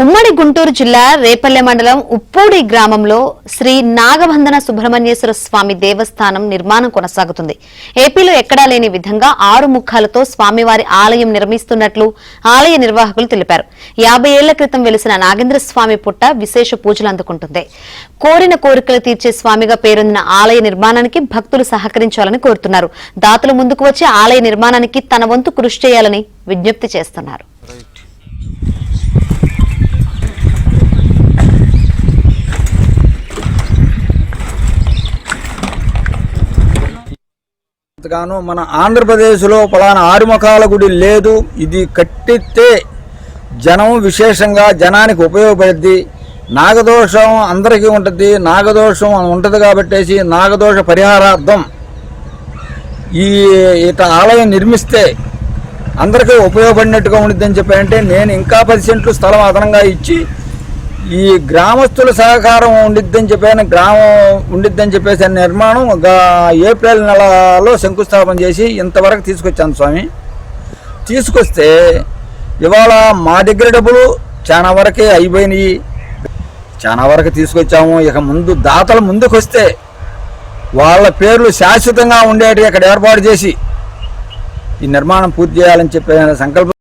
ఉమ్మడి గుంటూరు జిల్లా రేపల్లె మండలం ఉప్పూడి గ్రామంలో శ్రీ నాగబంధన సుబ్రహ్మణ్యేశ్వర స్వామి దేవస్థానం నిర్మాణం కొనసాగుతుంది. ఏపీలో ఎక్కడా లేని విధంగా 6 ముఖాలతో స్వామివారి ఆలయం నిర్మిస్తున్నట్లు ఆలయ నిర్వాహకులు తెలిపారు. 50 ఏళ్ల క్రితం వెలిసిన నాగేంద్ర స్వామి పుట్ట విశేష పూజలు అందుకుంటుంది. కోరిన కోరికలు తీర్చే స్వామిగా పేరొందిన ఆలయ నిర్మాణానికి భక్తులు సహకరించాలని కోరుతున్నారు. దాతలు ముందుకు వచ్చి ఆలయ నిర్మాణానికి తన వంతు కృషి చేయాలని విజ్ఞప్తి చేస్తున్నారు. గాను మన ఆంధ్రప్రదేశ్లో పలానా ఆరుముఖాల గుడి లేదు. ఇది కట్టితే జనం విశేషంగా జనానికి ఉపయోగపడుద్ది. నాగదోషం అందరికీ ఉంటుంది. నాగదోషం ఉంటుంది కాబట్టేసి నాగదోష పరిహారార్థం ఇట ఆలయం నిర్మిస్తే అందరికీ ఉపయోగపడినట్టుగా ఉండిద్దని చెప్పారంటే నేను ఇంకా 10 సెంట్లు స్థలం అదనంగా ఇచ్చి ఈ గ్రామస్తుల సహకారం ఉండిద్దని చెప్పేసి నిర్మాణం ఏప్రిల్ నెలలో శంకుస్థాపన చేసి ఇంతవరకు తీసుకొచ్చాను స్వామి. తీసుకొస్తే ఇవాళ మా దగ్గర డబ్బులు చాలా వరకే అయిపోయినాయి. చాలా వరకు తీసుకొచ్చాము. ఇక ముందు దాతలు ముందుకు వస్తే వాళ్ళ పేర్లు శాశ్వతంగా ఉండేటి అక్కడ ఏర్పాటు చేసి ఈ నిర్మాణం పూర్తి చేయాలని చెప్పే సంకల్పం